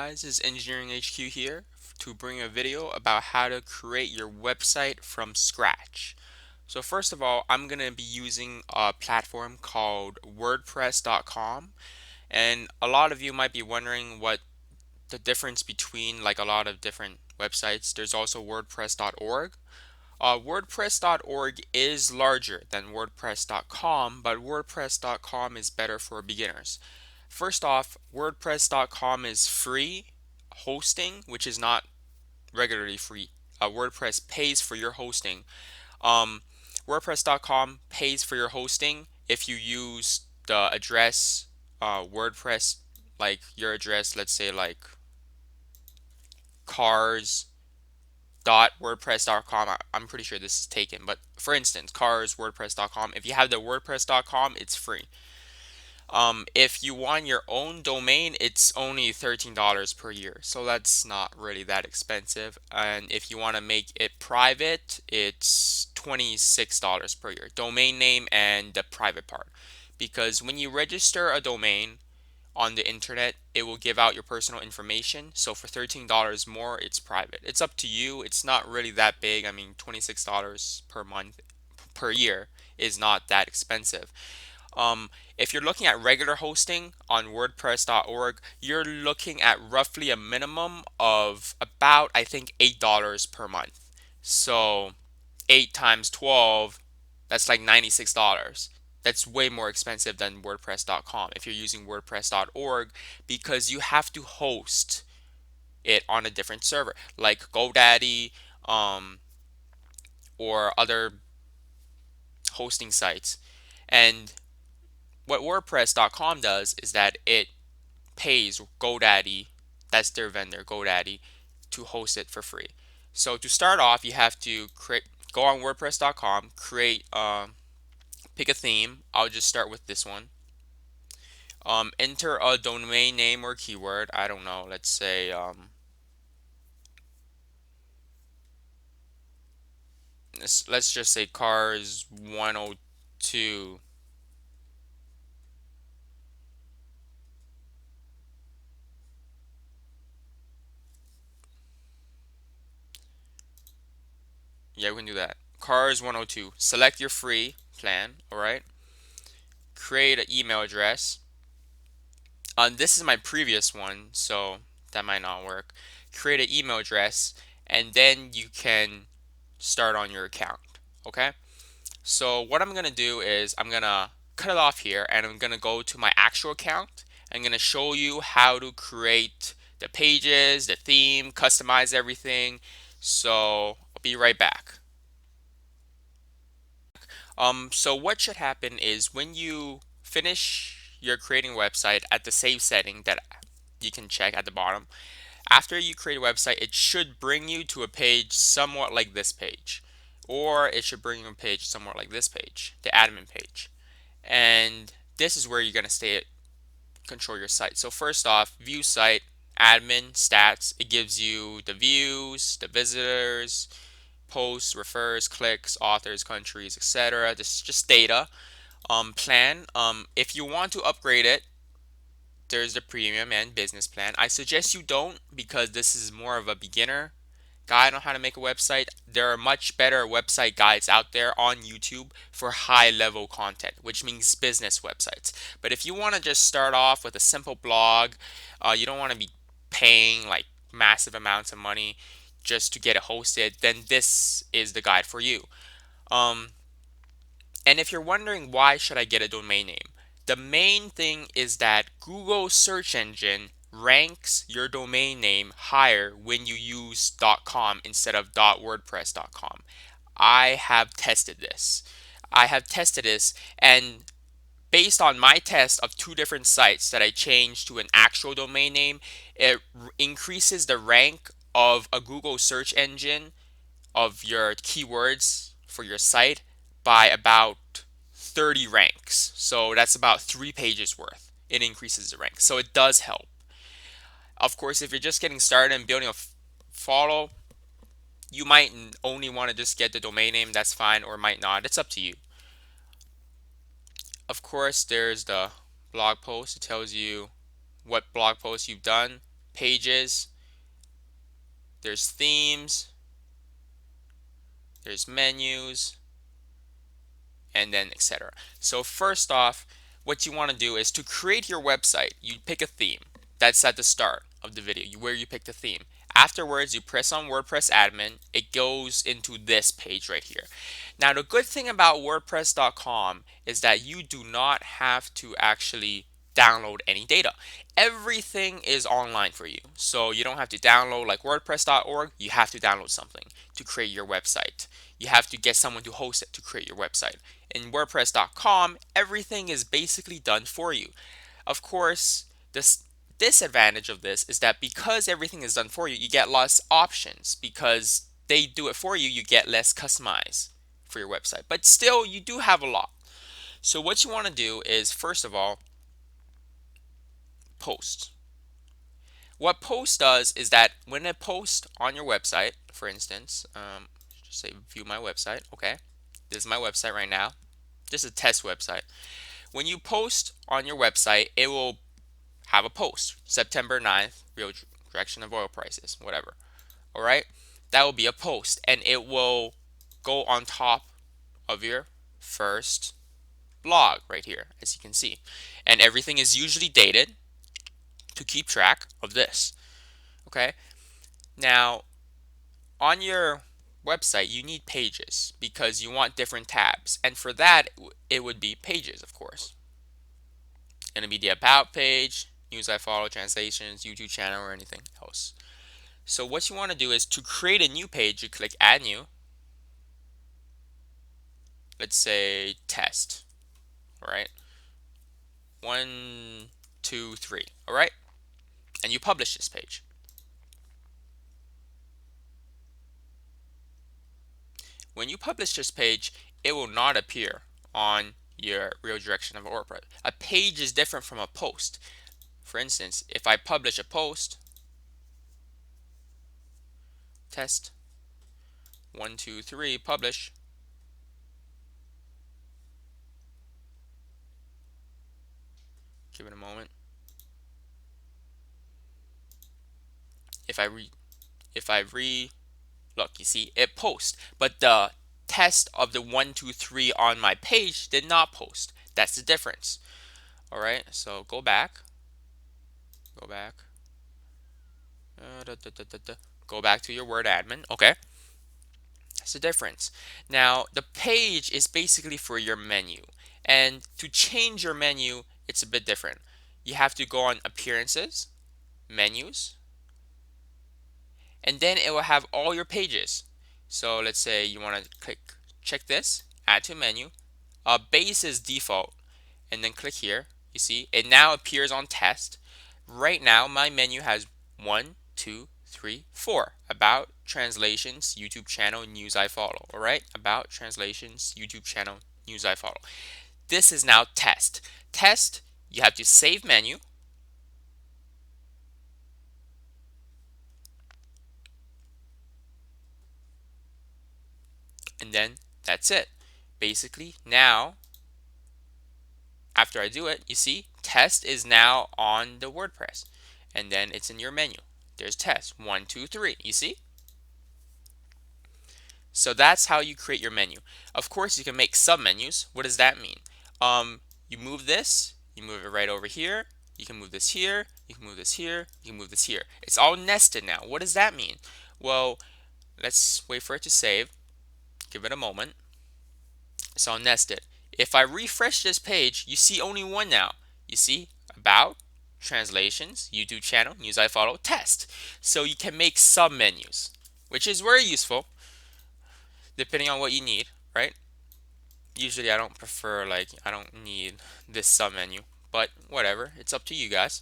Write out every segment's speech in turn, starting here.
guys, it's Engineering HQ here to bring a video about how to create your website from scratch. So first of all, I'm going to be using a platform called Wordpress.com, and a lot of you might be wondering what the difference between like a lot of different websites. There's also WordPress.org. WordPress.org is larger than WordPress.com, but WordPress.com is better for beginners. First off, WordPress.com is free hosting, which is not regularly free. WordPress pays for your hosting. Um, WordPress.com pays for your hosting if you use the address WordPress, like your address, let's say like cars.wordpress.com. I'm pretty sure this is taken, but for instance, cars.wordpress.com. If you have the WordPress.com, it's free. If you want your own domain, it's only $13 per year, so that's not really that expensive. And if you want to make it private, it's $26 per year, domain name and the private part. Because when you register a domain on the internet, it will give out your personal information. So for $13 more, it's private. It's up to you. It's not really that big. I mean, $26 per month per year is not that expensive. If you're looking at regular hosting on WordPress.org, you're looking at roughly a minimum of about, I think, $8 per month. So 8 times 12, that's like $96. That's way more expensive than WordPress.com if you're using WordPress.org, because you have to host it on a different server like GoDaddy, or other hosting sites. And what WordPress.com does is that it pays GoDaddy, that's their vendor, GoDaddy, to host it for free. So to start off, you have to go on WordPress.com, pick a theme. I'll just start with this one. Enter a domain name or keyword. I don't know. Let's say let's just say cars 102. Yeah, we can do that. Cars 102. Select your free plan. All right. Create an email address. This is my previous one, so that might not work. Create an email address, and then you can start on your account. Okay. So what I'm gonna do is I'm gonna cut it off here, and I'm gonna go to my actual account. I'm gonna show you how to create the pages, the theme, customize everything. So I'll be right back. So what should happen is when you finish your creating website at the save setting that you can check at the bottom, after you create a website, it should bring you to a page somewhat like this page, or it should bring you a page somewhat like this page, the admin page. And this is where you're going to stay control your site. So first off, view site, admin, stats. It gives you the views, the visitors, posts, refers, clicks, authors, countries, etc. This is just data. Plan. If you want to upgrade it, there's the premium and business plan. I suggest you don't, because this is more of a beginner guide on how to make a website. There are much better website guides out there on YouTube for high level content, which means business websites. But if you want to just start off with a simple blog, you don't want to be paying like massive amounts of money just to get it hosted, then this is the guide for you. Um, and if you're wondering why should I get a domain name, the main thing is that Google search engine ranks your domain name higher when you use .com instead of .wordpress.com. I have tested this. I have tested this, and based on my test of two different sites that I changed to an actual domain name, it increases the rank of a Google search engine of your keywords for your site by about 30 ranks. So that's about 3 pages worth. It increases the rank. So it does help. Of course, if you're just getting started and building a follow, you might only want to just get the domain name. That's fine, or might not. It's up to you. Of course, there's the blog post. It tells you what blog posts you've done. pages, there's themes, there's menus, and then etc. So first off, what you want to do is to create your website, you pick a theme. That's at the start of the video, where you pick the theme. Afterwards, you press on WordPress admin, it goes into this page right here. Now, the good thing about WordPress.com is that you do not have to actually download any data. Everything is online for you. So you don't have to download like WordPress.org, you have to download something to create your website. You have to get someone to host it to create your website. In WordPress.com, everything is basically done for you. Of course, this disadvantage of this is that because everything is done for you, you get less options. Because they do it for you, you get less customized for your website. But still, you do have a lot. So what you want to do is, first of all, post. What post does is that when a post on your website, for instance, just say view my website, okay? This is my website right now. This is a test website. When you post on your website, it will have a post. September 9th, real direction of oil prices, whatever. All right? That will be a post, and it will go on top of your first blog right here, as you can see. And everything is usually dated to keep track of this. Okay? Now, on your website, you need pages because you want different tabs. And for that, it would be pages, of course. Going to be the about page, news I follow, translations, YouTube channel, or anything else. So what you want to do is to create a new page, you click add new. Let's say test. All right. 1, 2, 3. All right. And you publish this page. When you publish this page, it will not appear on your real direction of WordPress. A page is different from a post. For instance, if I publish a post, test 1, 2, 3, publish. Give it a moment. If I re look, you see it posts, but the test of the 1, 2, 3 on my page did not post. That's the difference. All right, so go back, go back, go back to your Word admin. Okay, that's the difference. Now the page is basically for your menu, and to change your menu, it's a bit different. You have to go on appearances, menus, and then it will have all your pages. So let's say you want to check this, add to menu, base is default, and then click here. You see it now appears on test. Right now my menu has 1, 2, 3, 4 about, translations, YouTube channel, news I follow. All right, about, translations, YouTube channel, news I follow. This is now test. Test, you have to save menu, and then that's it. Basically now, after I do it, you see test is now on the WordPress, and then it's in your menu. There's test 1, 2, 3. You see? So that's how you create your menu. Of course, you can make submenus. What does that mean? You move this, you move it right over here. You can move this here. You can move this here. You can move this here. It's all nested now. What does that mean? Well, let's wait for it to save. Give it a moment. It's all nested. If I refresh this page, you see only one now. You see about, translations, YouTube channel, news I follow, test. So you can make submenus, which is very useful depending on what you need, right? Usually I don't prefer, like, I don't need this submenu, but whatever, it's up to you guys.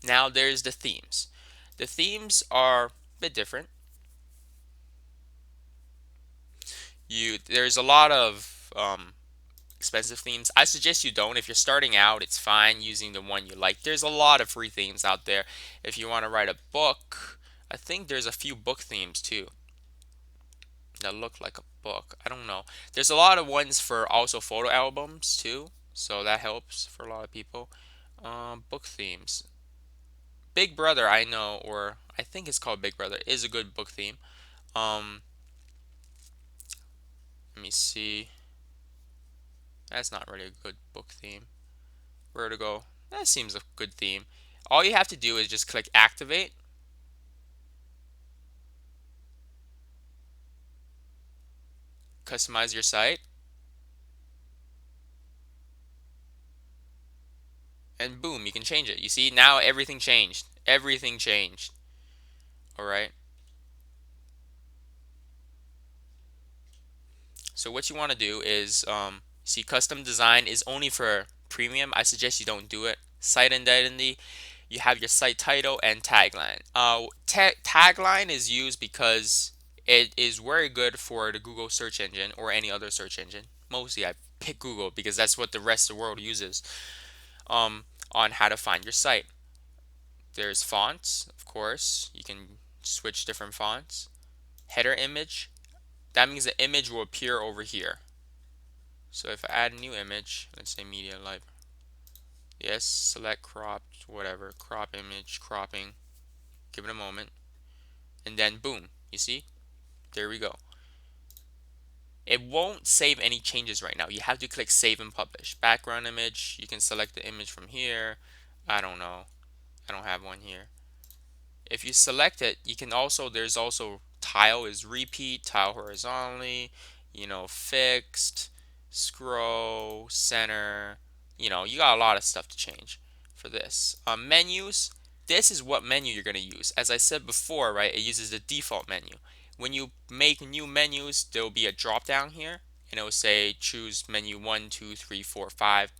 Now there's the themes. The themes are a bit different. There's a lot of expensive themes. I suggest you don't. If you're starting out, it's fine using the one you like. There's a lot of free themes out there. If you want to write a book, I think there's a few book themes too that look like a book. I don't know. There's a lot of ones for also photo albums too, so that helps for a lot of people. Book themes. Big Brother, I know, or I think it's called Big Brother, is a good book theme. Um, Let me see. That's not really a good book theme. Where to go? That seems a good theme. All you have to do is just click activate, customize your site, and boom, you can change it. You see, now everything changed. Everything changed. All right. So what you want to do is, see, custom design is only for premium. I suggest you don't do it. Site identity, you have your site title and tagline. Tagline is used because it is very good for the Google search engine or any other search engine. Mostly I pick Google because that's what the rest of the world uses, um, on how to find your site. There's fonts, of course. You can switch different fonts. Header image. That means the image will appear over here. So if I add a new image, let's say media library. Yes, select cropped, whatever, crop image, cropping. Give it a moment. And then boom, you see? There we go. It won't save any changes right now. You have to click save and publish. Background image, you can select the image from here. I don't know. I don't have one here. If you select it, you can also, there's also tile is repeat, tile horizontally, fixed, scroll, center, you got a lot of stuff to change for this. Menus, this is what menu you're going to use. As I said before, right, it uses the default menu. When you make new menus, there will be a drop down here, and it will say choose menu 1, 2, 3, 4, 5.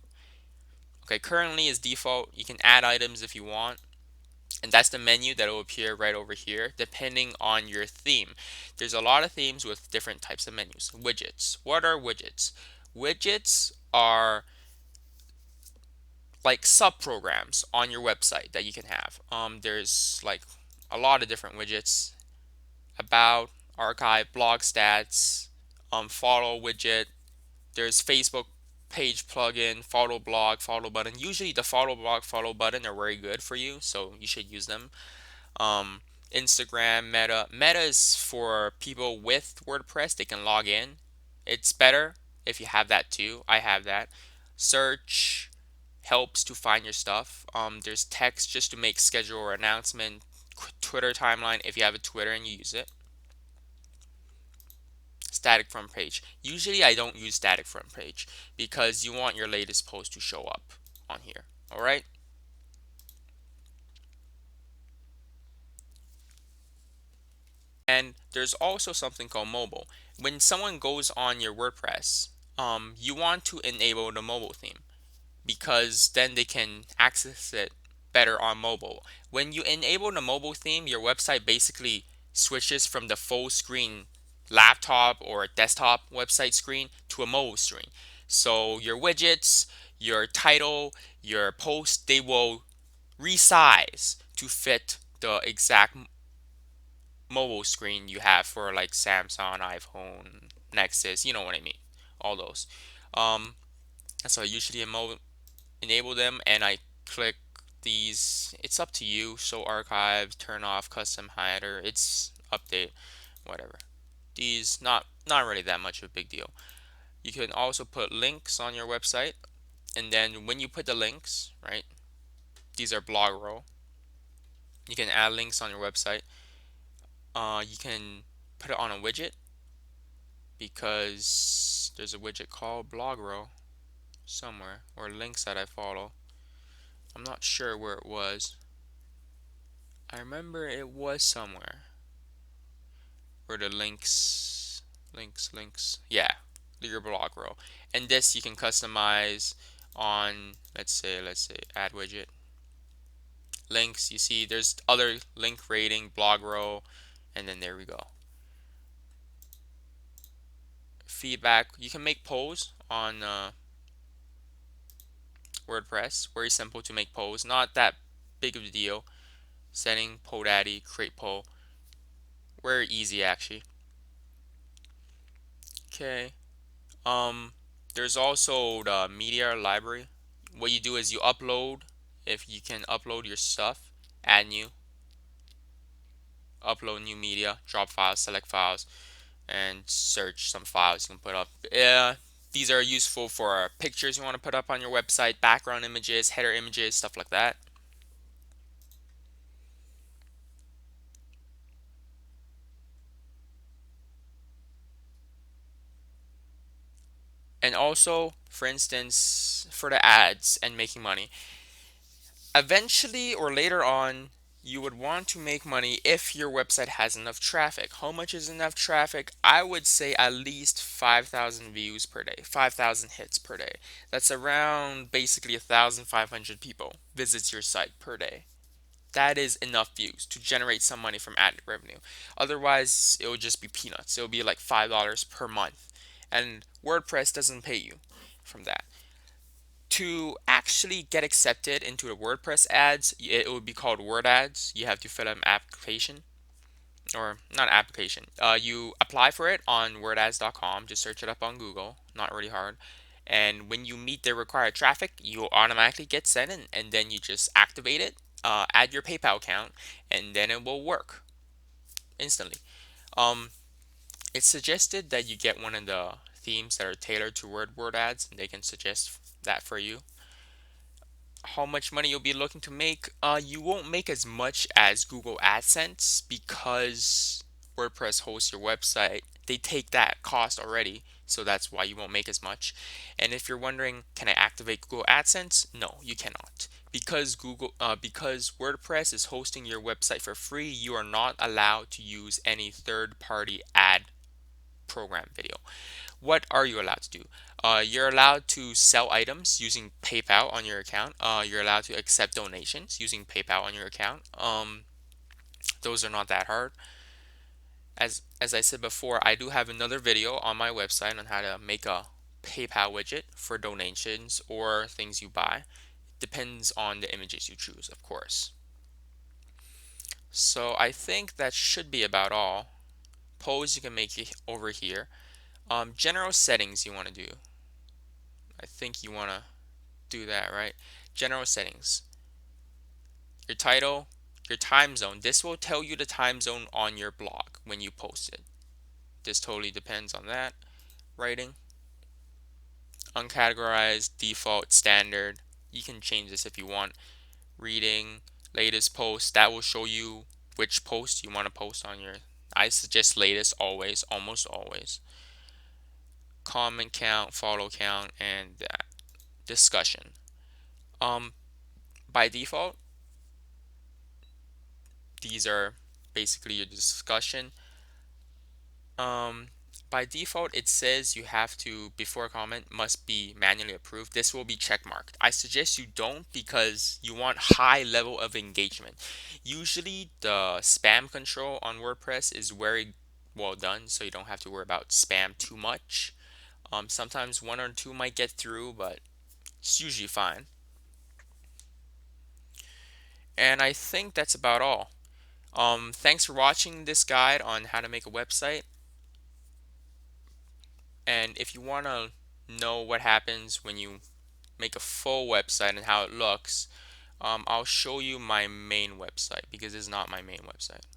Okay, currently is default. You can add items if you want. And that's the menu that will appear right over here depending on your theme. There's a lot of themes with different types of menus. Widgets. What are widgets? Widgets are like sub-programs on your website that you can have. There's like a lot of different widgets. About, archive, blog stats, follow widget. There's Facebook page plugin, follow blog, follow button. Usually the follow blog, follow button are very good for you, so you should use them. um, Instagram, Meta. Meta is for people with WordPress. They can log in. It's better if you have that too. I have that. Search helps to find your stuff. There's text just to make schedule or announcement. Twitter timeline if you have a Twitter and you use it. Static front page. Usually I don't use static front page because you want your latest post to show up on here. All right. And there's also something called mobile. When someone goes on your WordPress, you want to enable the mobile theme because then they can access it better on mobile. When you enable the mobile theme, your website basically switches from the full screen laptop or desktop website screen to a mobile screen. So your widgets, your title, your post, they will resize to fit the exact mobile screen you have for like Samsung, iPhone, Nexus, you know what I mean, all those. Um, so I usually enable them, and I click these. It's up to you. Show archive, turn off custom header. It's update, whatever. These not really that much of a big deal. You can also put links on your website, and then when you put the links, right? These are blog row. You can add links on your website. You can put it on a widget because there's a widget called blog row somewhere, or links that I follow. I'm not sure where it was. I remember it was somewhere where the links, yeah, your blog row. And this you can customize on, let's say add widget. Links, you see there's other link rating, blog row, and then there we go. Feedback, you can make polls on WordPress. Very simple to make polls, not that big of a deal. Setting, poll daddy, create poll. Very easy actually. Okay. There's also the media library. What you do is you upload if you can upload your stuff, add new, upload new media, drop files, select files, and search some files you can put up. These are useful for pictures you want to put up on your website, background images, header images, stuff like that. And also, for instance, for the ads and making money, eventually or later on, you would want to make money if your website has enough traffic. How much is enough traffic? I would say at least 5,000 views per day, 5,000 hits per day. That's around basically 1,500 people visits your site per day. That is enough views to generate some money from ad revenue. Otherwise, it would just be peanuts. It would be like $5 per month. And WordPress doesn't pay you from that. To actually get accepted into the WordPress ads, it would be called Word Ads. You have to fill out an application, or not application. You apply for it on wordads.com. Just search it up on Google. Not really hard. And when you meet the required traffic, you'll automatically get sent in, and then you just activate it, add your PayPal account, and then it will work instantly. Um, it's suggested that you get one of the themes that are tailored to word ads, and they can suggest that for you. How much money you'll be looking to make? You won't make as much as Google AdSense because WordPress hosts your website. They take that cost already, so that's why you won't make as much. And if you're wondering, can I activate Google AdSense? No, you cannot. Because WordPress is hosting your website for free, you are not allowed to use any third-party ad program video. What are you allowed to do? You're allowed to sell items using PayPal on your account. You're allowed to accept donations using PayPal on your account. Those are not that hard. As I said before, I do have another video on my website on how to make a PayPal widget for donations or things you buy. Depends on the images you choose, of course. So I think that should be about all. Pose you can make it over here. General settings you want to do. I think you want to do that, right? General settings. Your title, your time zone. This will tell you the time zone on your blog when you post it. This totally depends on that. Writing. Uncategorized, default, standard. You can change this if you want. Reading, latest post. That will show you which post you want to post on your. I suggest latest always, almost always. Comment count, follow count, and discussion. Um, by default, these are basically your discussion. Um, by default, it says you have to, before a comment, must be manually approved. This will be checkmarked. I suggest you don't because you want high level of engagement. Usually, the spam control on WordPress is very well done, so you don't have to worry about spam too much. Sometimes one or two might get through, but it's usually fine. And I think that's about all. Thanks for watching this guide on how to make a website. And if you want to know what happens when you make a full website and how it looks, I'll show you my main website because it's not my main website.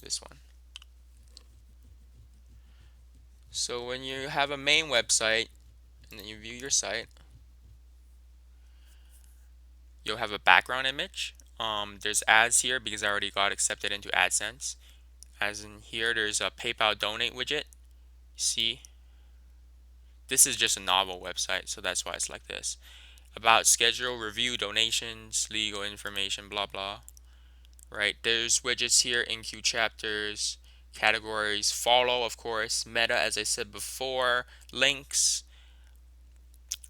This one. So when you have a main website and then you view your site, you'll have a background image. There's ads here because I already got accepted into AdSense. As in here, there's a PayPal donate widget. See, this is just a novel website, so that's why it's like this. About schedule, review, donations, legal information, blah blah. Right, there's widgets here, in queue chapters, categories, follow, of course, meta, as I said before, links,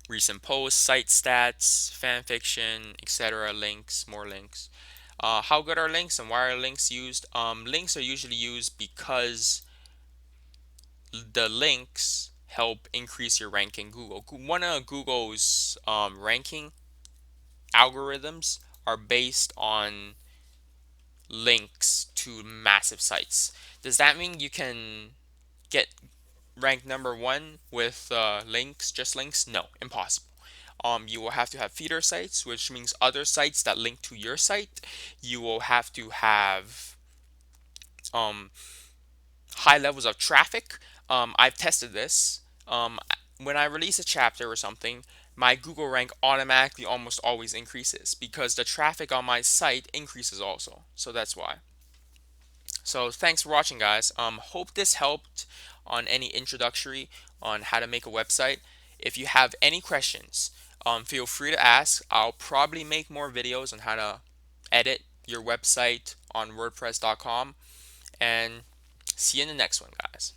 recent posts, site stats, fan fiction, etc. Links, more links. How good are links and why are links used? Links are usually used because the links help increase your rank in Google. One of Google's ranking algorithms are based on links to massive sites. Does that mean you can get ranked number one with links, just links? No, impossible. You will have to have feeder sites, which means other sites that link to your site. You will have to have um, high levels of traffic. I've tested this. When I release a chapter or something, my Google rank automatically almost always increases because the traffic on my site increases also. So that's why. So thanks for watching, guys. Hope this helped on any introductory on how to make a website. If you have any questions, feel free to ask. I'll probably make more videos on how to edit your website on WordPress.com. And see you in the next one, guys.